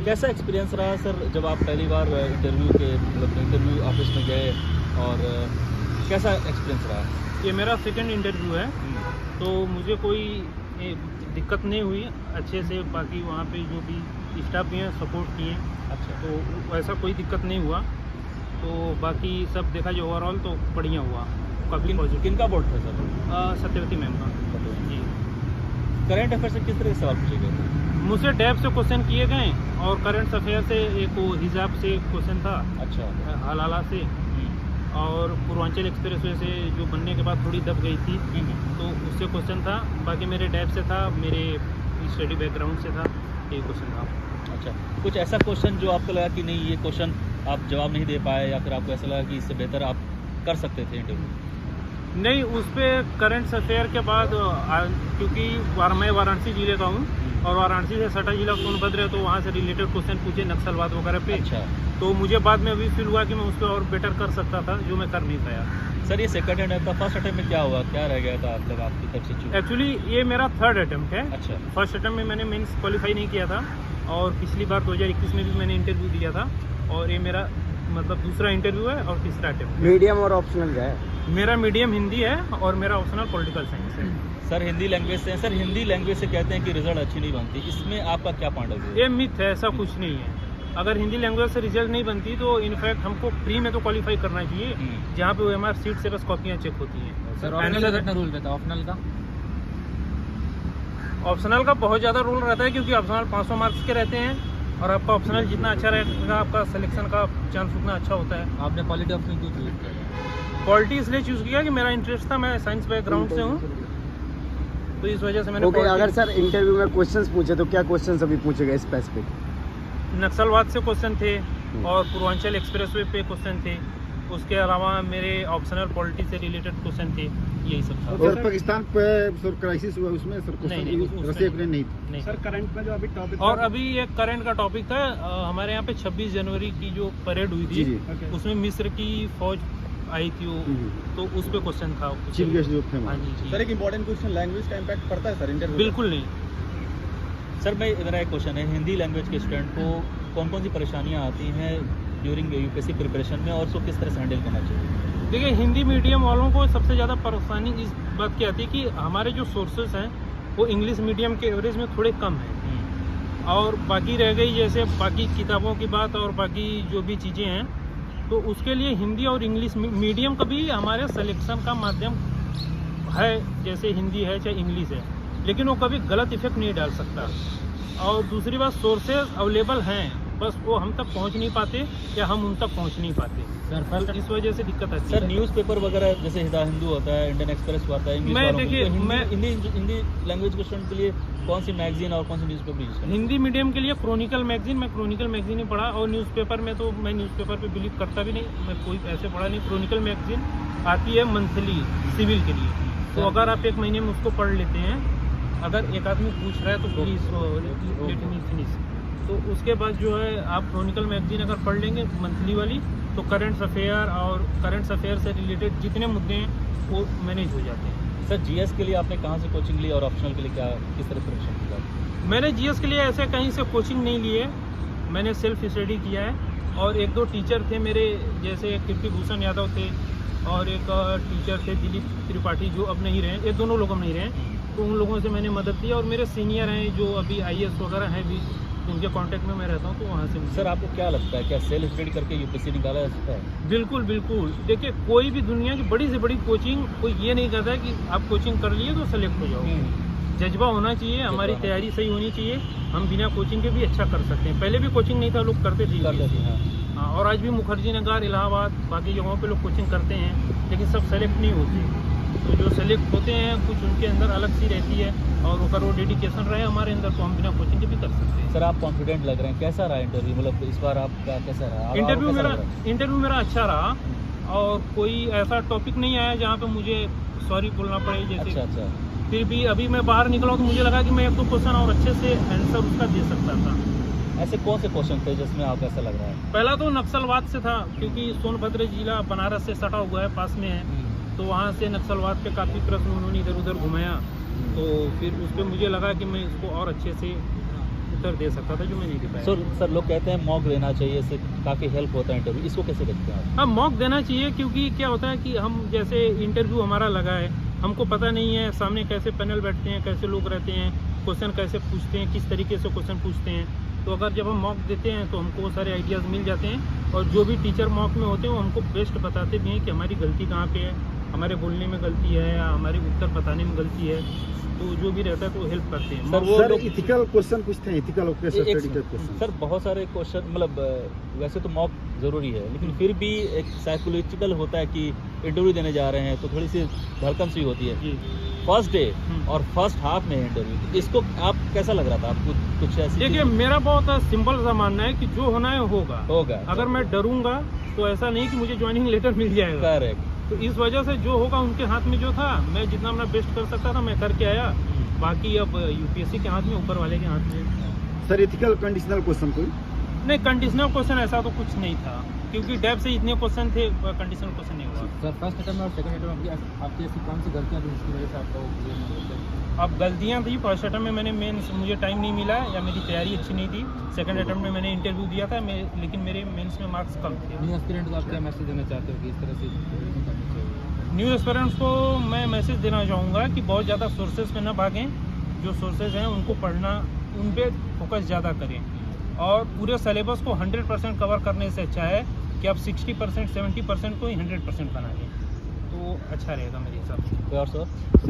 कैसा एक्सपीरियंस रहा सर जब आप पहली बार इंटरव्यू ऑफिस में गए और कैसा एक्सपीरियंस रहा? ये मेरा सेकंड इंटरव्यू है, तो मुझे कोई दिक्कत नहीं हुई, अच्छे से बाकी वहाँ पे जो भी स्टाफ भी हैं सपोर्ट किए। अच्छा, तो ऐसा कोई दिक्कत नहीं हुआ, तो बाकी सब देखा जो ओवरऑल तो बढ़िया हुआ, काफ़ी पॉजिटिव। किनका बोर्ड था सर? सत्यवती मैम का जी। करंट अफेयर से किस तरह के सवाल पूछे गए थे? मुझसे डेप्थ से क्वेश्चन किए गए और करंट अफेयर से एक वो हिजाब से क्वेश्चन था, अच्छा, हलाला से, और पूर्वांचल एक्सप्रेसवे से जो बनने के बाद थोड़ी दब गई थी तो उससे क्वेश्चन था। बाकी मेरे डेप से था, मेरे स्टडी बैकग्राउंड से था, ये क्वेश्चन था। अच्छा, कुछ ऐसा क्वेश्चन जो आपको लगा कि नहीं ये क्वेश्चन आप जवाब नहीं दे पाए या फिर आपको ऐसा लगा कि इससे बेहतर आप कर सकते थे इंटरव्यू? नहीं, उस पर करंट अफेयर के बाद क्योंकि मैं वाराणसी जिले का हूँ और वाराणसी से सटा जिला सोनभद्र है, तो वहाँ से रिलेटेड क्वेश्चन पूछे नक्सलवाद वगैरह पे। अच्छा, तो मुझे बाद में अभी फील हुआ कि मैं उस पर और बेटर कर सकता था, जो मैं कर नहीं पाया। सर ये सेकंड अटेम्प्ट था, फर्स्ट अटेम्प्ट में क्या हुआ, क्या रह गया था आप लोग आपकी तरफ से? एक्चुअली ये मेरा थर्ड अटेम्प्ट है। अच्छा, फर्स्ट अटेम्प्ट में मैंने मेंस क्वालिफाई नहीं किया था और पिछली बार 2021 में भी मैंने इंटरव्यू दिया था, और ये मेरा मतलब दूसरा इंटरव्यू है और तीसरा अटेम्प्ट। मीडियम और ऑप्शनल क्या है? मेरा मीडियम हिंदी है और मेरा ऑप्शनल पॉलिटिकल साइंस है। सर हिंदी लैंग्वेज से, सर हिंदी लैंग्वेज से कहते हैं कि रिजल्ट अच्छी नहीं बनती, इसमें आपका क्या पॉइंट ऑफ व्यू? ये मिथ है, ऐसा कुछ नहीं है। अगर हिंदी लैंग्वेज से रिजल्ट नहीं बनती तो इनफैक्ट हमको प्री में तो क्वालिफाई करना चाहिए, जहाँ पे OMR सीट से बस कॉपियाँ चेक होती हैं। सर ऑप्शनल कितना रूल रहता है ऑप्शनल का? ऑप्शनल का बहुत ज़्यादा रूल रहता है, क्योंकि ऑप्शनल 500 मार्क्स के रहते हैं और आपका ऑप्शनल जितना अच्छा रहेगा आपका सिलेक्शन का चांस उतना अच्छा होता है। आपने पॉलिटी ऑप्शन क्यों चूज किया? पॉलिटी इसलिए चूज़ किया कि मेरा इंटरेस्ट था, मैं साइंस बैकग्राउंड से हूँ, तो इस वजह से मैंने ओके, अगर सर इंटरव्यू में क्वेश्चंस पूछे तो क्या क्वेश्चंस अभी पूछे गए स्पेसिफिक? नक्सलवाद से क्वेश्चन थे और पूर्वांचल एक्सप्रेसवे पे क्वेश्चन थे। उसके अलावा मेरे ऑप्शनल पॉलिटी से रिलेटेड क्वेश्चन थे, यही सब था। और पाकिस्तान पे सर क्राइसिस हुआ उसमें सर रशिया यूक्रेन नहीं सर करंट में जो अभी टॉपिक और अभी एक करंट का टॉपिक था, हमारे यहाँ पे 26 जनवरी की जो परेड हुई थी, उसमें मिस्र की फौज आई थी वो, तो उस पे क्वेश्चन था चीफ गेस्ट जो थे। हाँ जी। सर एक इम्पोर्टेंट क्वेश्चन, लैंग्वेज का इम्पैक्ट पड़ता है सर इंटरव्यू? बिल्कुल नहीं सर मेरा एक क्वेश्चन है, हिंदी लैंग्वेज के स्टूडेंट को कौन कौन सी परेशानियाँ आती हैं ड्यूरिंग UPSC प्रिपरेशन में और उसको किस तरह से हैंडल करना चाहिए? देखिए, हिंदी मीडियम वालों को सबसे ज़्यादा परेशानी इस बात की आती है कि हमारे जो सोर्सेस हैं वो इंग्लिश मीडियम के एवरेज में थोड़े कम हैं, और बाकी रह गई जैसे बाकी किताबों की बात और बाकी जो भी चीज़ें हैं, तो उसके लिए हिंदी और इंग्लिश मीडियम का भी हमारे सिलेक्शन का माध्यम है, जैसे हिंदी है चाहे इंग्लिश है, लेकिन वो कभी गलत इफेक्ट नहीं डाल सकता। और दूसरी बात, सोर्सेज अवेलेबल हैं, बस वो हम तक पहुंच नहीं पाते या हम उन तक पहुंच नहीं पाते सर, तो इस वजह से दिक्कत आती है। सर न्यूज़पेपर वगैरह जैसे हिंदू होता है, इंडियन एक्सप्रेस होता है, इंग्लिश वालों को, तो मैं हिंदी लैंग्वेज के स्टूडेंट के लिए कौन सी मैगजीन और कौन सी न्यूज़पेपर यूज करें? हिंदी मीडियम के लिए क्रॉनिकल मैगजीन, मैं क्रॉनिकल मैगजीन ही पढ़ा, और न्यूज़पेपर में तो मैं न्यूज़पेपर पे बिलीव करता भी नहीं, मैं कोई ऐसे पढ़ा नहीं। क्रॉनिकल मैगजीन आती है मंथली सिविल के लिए, तो अगर आप 1 महीने में उसको पढ़ लेते हैं, अगर एक आदमी पूछ रहा है तो प्लीज़ लेट मी फिनिश, तो उसके बाद जो है आप क्रॉनिकल मैगजीन अगर पढ़ लेंगे मंथली वाली, तो करंट अफेयर और करंट अफेयर से रिलेटेड जितने मुद्दे हैं वो मैनेज हो जाते हैं। सर GS के लिए आपने कहाँ से कोचिंग ली और ऑप्शनल के लिए किस तरह प्रिपरेशन किया? मैंने GS के लिए ऐसे कहीं से कोचिंग नहीं लिए, मैंने सेल्फ स्टडी किया है, और 1-2 टीचर थे मेरे, जैसे कीर्ति भूषण यादव थे और एक टीचर थे दिलीप त्रिपाठी, जो अब नहीं रहे, ये दोनों लोग अब नहीं रहे, तो उन लोगों से मैंने मदद ली, और मेरे सीनियर हैं जो अभी IAS वगैरह हैं भी, उनके कांटेक्ट में मैं रहता हूँ, तो वहाँ से। सर आपको क्या लगता है, क्या सेल्फ स्टडी करके UPSC निकाला जा सकता है? बिल्कुल बिल्कुल। देखिए, कोई भी दुनिया की बड़ी से बड़ी कोचिंग कोई ये नहीं कहता है कि आप कोचिंग कर लिए तो सेलेक्ट हो जाओ। जज्बा होना चाहिए, हमारी तैयारी सही होनी चाहिए, हम बिना कोचिंग के भी अच्छा कर सकते हैं। पहले भी कोचिंग नहीं था, लोग करते थे, हाँ, और आज भी मुखर्जी नगर, इलाहाबाद, बाकी जगहों पे लोग कोचिंग करते हैं, लेकिन सब सेलेक्ट नहीं होते। तो जो सेलेक्ट होते हैं कुछ उनके अंदर अलग सी रहती है, और अगर वो डेडिकेशन रहे हमारे अंदर तो हम बिना कोचिंग के भी कर सकते हैं। सर आप कॉन्फिडेंट लग रहे हैं, कैसा रहा इंटरव्यू, मतलब इस बार आपका कैसा रहा? इंटरव्यू मेरा अच्छा रहा, और कोई ऐसा टॉपिक नहीं आया जहाँ पे मुझे सॉरी बोलना पड़े जैसे। अच्छा। फिर भी अभी मैं बाहर निकला हूँ तो मुझे लगा कि मैं 1-2 क्वेश्चन और अच्छे से आंसर उसका दे सकता था। ऐसे कौन से क्वेश्चन थे जिसमें आपको ऐसा लग रहा है? पहला तो नक्सलवाद से था, क्योंकि सोनभद्र जिला बनारस से सटा हुआ है, पास में है, तो वहाँ से नक्सलवाद पे काफ़ी प्रश्न उन्होंने इधर उधर घुमाया, तो फिर उस पर मुझे लगा कि मैं इसको और अच्छे से उत्तर दे सकता था, जो मैं नहीं दे पाया। सर लोग कहते हैं मॉक देना चाहिए, इससे काफ़ी हेल्प होता है इंटरव्यू, इसको कैसे देखते हैं आप? हाँ, मॉक देना चाहिए, क्योंकि क्या होता है कि हम जैसे इंटरव्यू हमारा लगा है, हमको पता नहीं है सामने कैसे पैनल बैठते हैं, कैसे लोग रहते हैं, क्वेश्चन कैसे पूछते हैं, किस तरीके से क्वेश्चन पूछते हैं। तो अगर जब हम मॉक देते हैं तो हमको वो सारे आइडियाज़ मिल जाते हैं, और जो भी टीचर मॉक में होते हैं वो हमको बेस्ट बताते भी हैं कि हमारी गलती कहाँ पे है, हमारे बोलने में गलती है या हमारे उत्तर बताने में गलती है। तो जो भी रहता है तो हेल्प करते हैं। सर, वो सर लोग- इथिकल क्वेश्चन पूछते हैं, इथिकल स्टडी के क्वेश्चन। सर बहुत सारे क्वेश्चन, मतलब वैसे तो मॉक ज़रूरी है, लेकिन फिर भी एक साइकोलॉजिकल होता है कि इंटरव्यू देने जा रहे हैं तो थोड़ी सी धड़कन सी होती है। जी। फर्स्ट डे और फर्स्ट हाफ में इंटरव्यू, इसको आप कैसा लग रहा था आपको? कुछ ऐसी देखिए, मेरा बहुत सिंपल सा मानना है कि जो होना है होगा। अगर मैं डरूंगा तो ऐसा नहीं कि मुझे ज्वाइनिंग लेटर मिल जाएगा। करेक्ट। तो इस वजह से जो होगा उनके हाथ में जो था, मैं जितना अपना बेस्ट कर सकता था मैं करके आया। बाकी अब यूपीएससी के हाथ में, ऊपर वाले के हाथ में। सर इथिकल कंडीशनल क्वेश्चन कोई नहीं, कंडीशनल क्वेश्चन ऐसा तो कुछ नहीं था, क्योंकि डेप से इतने क्वेश्चन थे, कंडीशनल क्वेश्चन नहीं हुआ। सर फर्स्ट अटेम्प्ट और सेकंड अटेम्प्ट आपकी ऐसी कौन सी गलतियाँ थी जिसकी वजह से आपका वो क्लियर नहीं होता? अब गलतियाँ थी, फर्स्ट अटेम्प्ट में मैंने मेंस, मुझे टाइम नहीं मिला या मेरी तैयारी अच्छी नहीं थी। सेकंड अटेम्प्ट में मैंने इंटरव्यू दिया था, लेकिन मेरे मेंस में मार्क्स कम थे। न्यू एस्पिरेंट को आप क्या मैसेज देना चाहते हो कि इस तरह से प्रिपरेशन करनी चाहिए? न्यू एस्पिरेंट्स को मैं मैसेज देना चाहूँगा कि बहुत ज़्यादा सोर्सेज पे ना भागें, जो सोर्सेज हैं उनको पढ़ना, उन पर फोकस ज़्यादा करें, और पूरे सिलेबस को 100% कवर करने से अच्छा है कि आप 60% 70% को ही 100% बना लें, तो अच्छा रहेगा मेरे हिसाब से। और सर